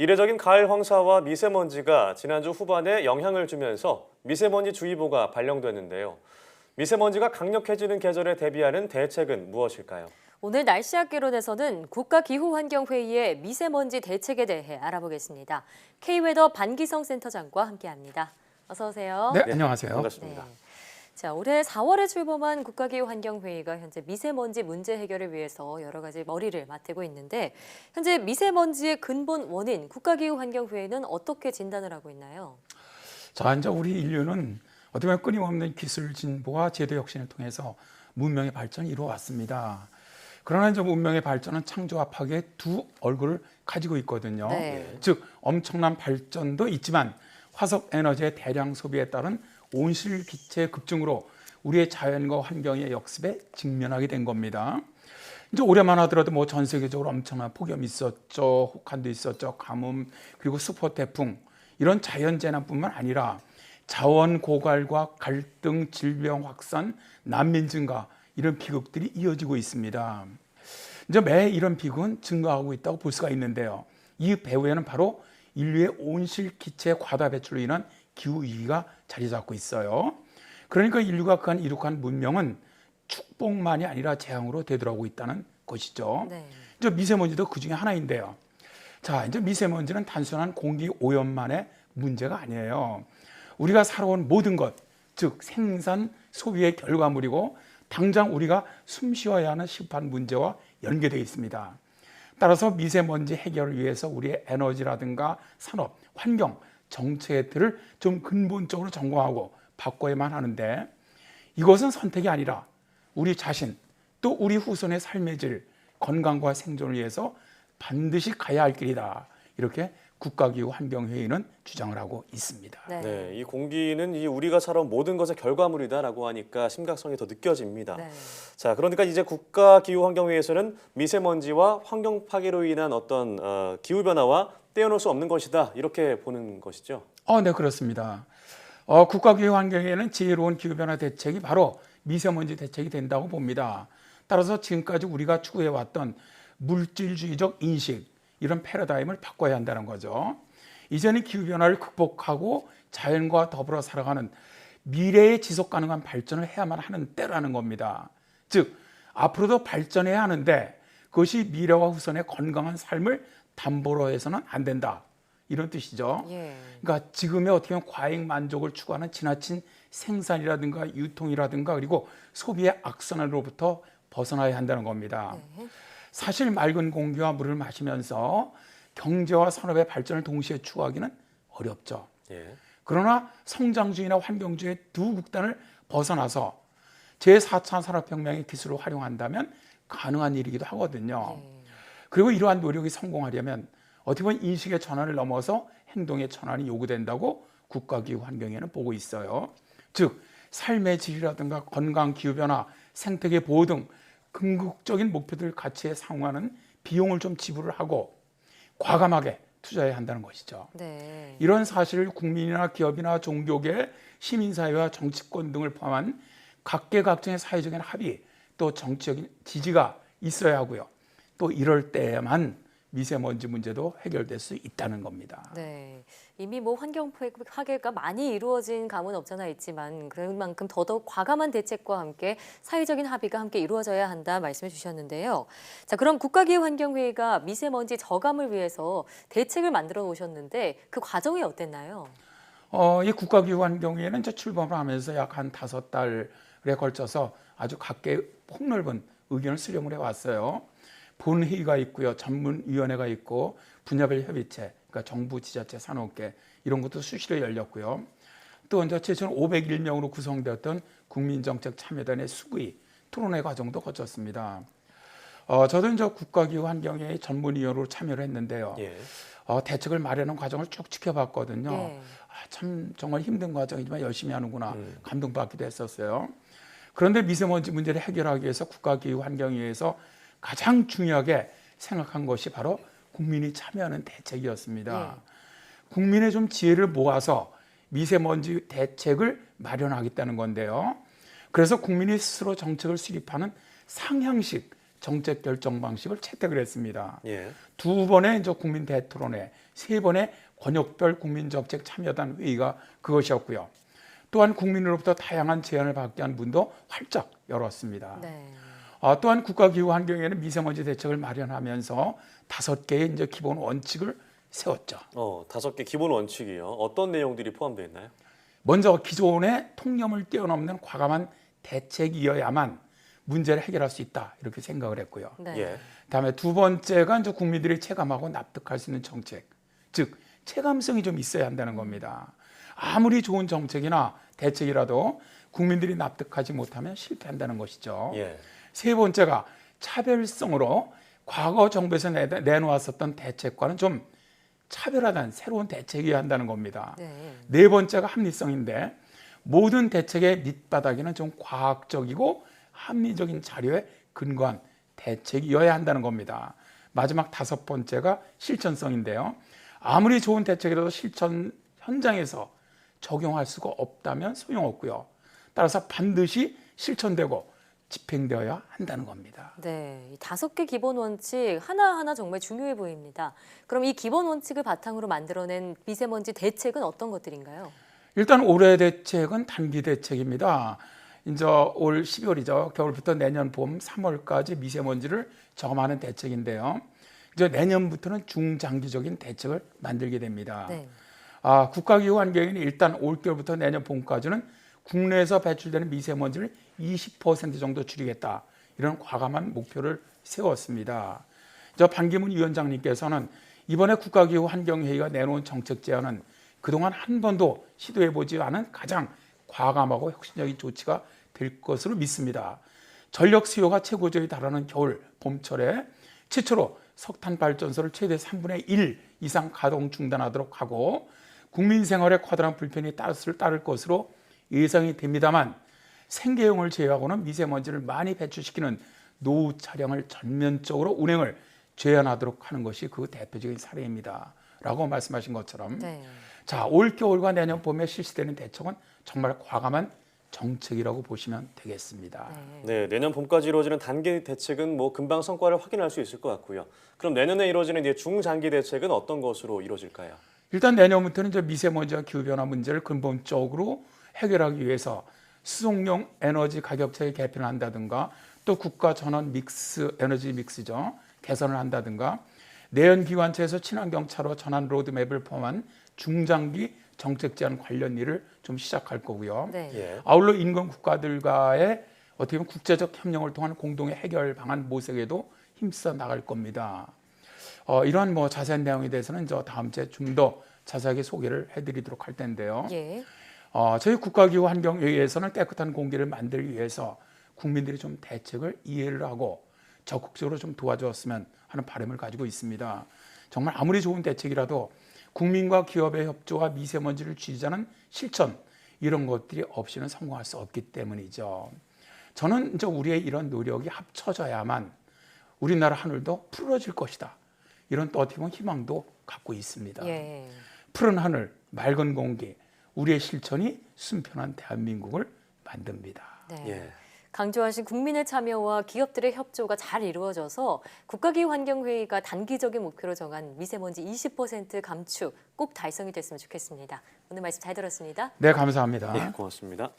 이례적인 가을 황사와 미세먼지가 지난주 후반에 영향을 주면서 미세먼지주의보가 발령됐는데요. 미세먼지가 강력해지는 계절에 대비하는 대책은 무엇일까요? 오늘 날씨학개론에서는 국가기후환경회의의 미세먼지 대책에 대해 알아보겠습니다. K웨더 반기성 센터장과 함께합니다. 어서 오세요. 네, 안녕하세요. 반갑습니다. 자, 올해 4월에 출범한 국가기후환경회의가 현재 미세먼지 문제 해결을 위해서 여러 가지 머리를 맞대고 있는데 현재 미세먼지의 근본 원인 국가기후환경회의는 어떻게 진단을 하고 있나요? 자, 이제 우리 인류는 어떻게 보면 끊임없는 기술 진보와 제도 혁신을 통해서 문명의 발전을 이루어왔습니다. 그러나 이제 문명의 발전은 창조와 파괴의 두 얼굴을 가지고 있거든요. 네. 즉 엄청난 발전도 있지만 화석 에너지의 대량 소비에 따른 온실 기체 급증으로 우리의 자연과 환경의 역습에 직면하게 된 겁니다. 이제 올해만 하더라도 뭐 전 세계적으로 엄청난 폭염이 있었죠, 혹한도 있었죠, 가뭄 그리고 수포 태풍 이런 자연 재난뿐만 아니라 자원 고갈과 갈등, 질병 확산, 난민 증가 이런 비극들이 이어지고 있습니다. 이제 매 이런 비극은 증가하고 있다고 볼 수가 있는데요. 이 배후에는 바로 인류의 온실 기체 과다 배출로 인한 기후 위기가 자리 잡고 있어요. 그러니까 인류가 그간 이룩한 문명은 축복만이 아니라 재앙으로 되돌아오고 있다는 것이죠. 네. 이제 미세먼지도 그 중에 하나인데요. 자, 이제 미세먼지는 단순한 공기 오염만의 문제가 아니에요. 우리가 살아온 모든 것, 즉 생산, 소비의 결과물이고 당장 우리가 숨 쉬어야 하는 시급한 문제와 연계되어 있습니다. 따라서 미세먼지 해결을 위해서 우리의 에너지라든가 산업, 환경, 정책들을 좀 근본적으로 점검하고 바꿔야만 하는데 이것은 선택이 아니라 우리 자신 또 우리 후손의 삶의 질, 건강과 생존을 위해서 반드시 가야 할 길이다. 이렇게 국가기후환경회의는 주장을 하고 있습니다. 네, 이 공기는 우리가 살아온 모든 것의 결과물이다라고 하니까 심각성이 더 느껴집니다. 네. 자, 그러니까 이제 국가기후환경회의에서는 미세먼지와 환경 파괴로 인한 어떤 기후 변화와 떼어놓을 수 없는 것이다 이렇게 보는 것이죠. 네, 그렇습니다. 국가기후환경회의는 지혜로운 기후변화 대책이 바로 미세먼지 대책이 된다고 봅니다. 따라서 지금까지 우리가 추구해왔던 물질주의적 인식, 이런 패러다임을 바꿔야 한다는 거죠. 이제는 기후변화를 극복하고 자연과 더불어 살아가는 미래의 지속 가능한 발전을 해야만 하는 때라는 겁니다. 즉, 앞으로도 발전해야 하는데 그것이 미래와 후손의 건강한 삶을 담보로 해서는 안 된다. 이런 뜻이죠. 예. 그러니까 지금의 어떻게 보면 과잉 만족을 추구하는 지나친 생산이라든가 유통이라든가 그리고 소비의 악순환으로부터 벗어나야 한다는 겁니다. 네. 사실 맑은 공기와 물을 마시면서 경제와 산업의 발전을 동시에 추구하기는 어렵죠. 예. 그러나 성장주의나 환경주의 두 극단을 벗어나서 제4차 산업혁명의 기술을 활용한다면 가능한 일이기도 하거든요. 그리고 이러한 노력이 성공하려면 어떻게 보면 인식의 전환을 넘어서 행동의 전환이 요구된다고 국가기후환경회는 보고 있어요. 즉 삶의 질이라든가 건강, 기후변화, 생태계 보호 등 궁극적인 목표들 가치에 상응하는 비용을 좀 지불을 하고 과감하게 투자해야 한다는 것이죠. 네. 이런 사실을 국민이나 기업이나 종교계, 시민사회와 정치권 등을 포함한 각계각층의 사회적인 합의 또 정치적인 지지가 있어야 하고요. 또 이럴 때에만 미세먼지 문제도 해결될 수 있다는 겁니다. 네, 이미 뭐 환경 파괴가 많이 이루어진 감은 없잖아 있지만 그럴 만큼 더더욱 과감한 대책과 함께 사회적인 합의가 함께 이루어져야 한다 말씀해 주셨는데요. 자, 그럼 국가기후환경회의가 미세먼지 저감을 위해서 대책을 만들어 오셨는데 그 과정이 어땠나요? 이 국가기후환경회의는 이제 출범을 하면서 약 한 5달에 걸쳐서 아주 각계 폭넓은 의견을 수렴을 해왔어요. 본회의가 있고요, 전문위원회가 있고 분야별 협의체, 그러니까 정부, 지자체, 산업계 이런 것도 수시로 열렸고요. 또 이제 최초는 501명으로 구성되었던 국민정책참여단의 수의 토론회 과정도 거쳤습니다. 저도 이제 국가기후환경회의 전문위원으로 참여를 했는데요. 예. 대책을 마련하는 과정을 쭉 지켜봤거든요. 예. 참 정말 힘든 과정이지만 열심히 하는구나 감동받기도 했었어요. 그런데 미세먼지 문제를 해결하기 위해서 국가기후환경회의에서 가장 중요하게 생각한 것이 바로 국민이 참여하는 대책이었습니다. 국민의 좀 지혜를 모아서 미세먼지 대책을 마련하겠다는 건데요. 그래서 국민이 스스로 정책을 수립하는 상향식 정책 결정 방식을 채택을 했습니다. 예. 2번의 이제 국민 대토론회, 3번의 권역별 국민정책 참여단 회의가 그것이었고요. 또한 국민으로부터 다양한 제안을 받게 한 문도 활짝 열었습니다. 네. 또한 국가기후 환경에는 미세먼지 대책을 마련하면서 5개의 이제 기본 원칙을 세웠죠. 5개 기본 원칙이요. 어떤 내용들이 포함되어 있나요? 먼저 기존의 통념을 뛰어넘는 과감한 대책이어야만 문제를 해결할 수 있다 이렇게 생각을 했고요. 네. 예. 다음에 2번째가 이제 국민들이 체감하고 납득할 수 있는 정책, 즉 체감성이 좀 있어야 한다는 겁니다. 아무리 좋은 정책이나 대책이라도 국민들이 납득하지 못하면 실패한다는 것이죠. 예. 3번째가 차별성으로 과거 정부에서 내놓았었던 대책과는 좀 차별화된 새로운 대책이어야 한다는 겁니다. 네. 4번째가 합리성인데 모든 대책의 밑바닥에는 좀 과학적이고 합리적인 자료에 근거한 대책이어야 한다는 겁니다. 마지막 5번째가 실천성인데요. 아무리 좋은 대책이라도 실천 현장에서 적용할 수가 없다면 소용없고요. 따라서 반드시 실천되고 집행되어야 한다는 겁니다. 네, 이 5개 기본 원칙 하나하나 정말 중요해 보입니다. 그럼 이 기본 원칙을 바탕으로 만들어낸 미세먼지 대책은 어떤 것들인가요? 일단 올해 대책은 단기 대책입니다. 이제 올 12월이죠. 겨울부터 내년 봄 3월까지 미세먼지를 점하는 대책인데요. 이제 내년부터는 중장기적인 대책을 만들게 됩니다. 네. 국가기후 환경위는 일단 올겨울부터 내년 봄까지는 국내에서 배출되는 미세먼지를 20% 정도 줄이겠다. 이런 과감한 목표를 세웠습니다. 반기문 위원장님께서는 이번에 국가기후 환경회의가 내놓은 정책 제안은 그동안 한 번도 시도해보지 않은 가장 과감하고 혁신적인 조치가 될 것으로 믿습니다. 전력 수요가 최고조에 달하는 겨울, 봄철에 최초로 석탄 발전소를 최대 3분의 1 이상 가동 중단하도록 하고 국민 생활에 커다란 불편이 따를 것으로 예상이 됩니다만 생계용을 제외하고는 미세먼지를 많이 배출시키는 노후 차량을 전면적으로 운행을 제한하도록 하는 것이 그 대표적인 사례입니다. 라고 말씀하신 것처럼 네. 올 겨울과 내년 봄에 실시되는 대책은 정말 과감한 정책이라고 보시면 되겠습니다. 네. 네, 내년 봄까지 이루어지는 단기 대책은 뭐 금방 성과를 확인할 수 있을 것 같고요. 그럼 내년에 이루어지는 이제 중장기 대책은 어떤 것으로 이루어질까요? 일단 내년부터는 이제 미세먼지와 기후변화 문제를 근본적으로 해결하기 위해서 수송용 에너지 가격차의 개편을 한다든가 또 국가 전원 믹스 에너지 믹스죠 개선을 한다든가 내연기관차에서 친환경차로 전환 로드맵을 포함한 중장기 정책 제안 관련 일을 좀 시작할 거고요. 네. 예. 아울러 인근 국가들과의 어떻게 보면 국제적 협력을 통한 공동의 해결 방안 모색에도 힘써 나갈 겁니다. 이러한 자세한 내용에 대해서는 다음 주에 좀 더 자세하게 소개를 해드리도록 할 텐데요. 예. 저희 국가기후 환경회의에서는 깨끗한 공기를 만들기 위해서 국민들이 좀 대책을 이해를 하고 적극적으로 좀 도와주었으면 하는 바람을 가지고 있습니다. 정말 아무리 좋은 대책이라도 국민과 기업의 협조와 미세먼지를 줄이자는 실천 이런 것들이 없이는 성공할 수 없기 때문이죠. 저는 이제 우리의 이런 노력이 합쳐져야만 우리나라 하늘도 푸르러질 것이다. 이런 또 어떻게 보면 희망도 갖고 있습니다. 예. 푸른 하늘, 맑은 공기, 우리의 실천이 순편한 대한민국을 만듭니다. 네. 예. 강조하신 국민의 참여와 기업들의 협조가 잘 이루어져서 국가기후 환경회의가 단기적인 목표로 정한 미세먼지 20% 감축 꼭 달성이 됐으면 좋겠습니다. 오늘 말씀 잘 들었습니다. 네, 감사합니다. 예, 고맙습니다.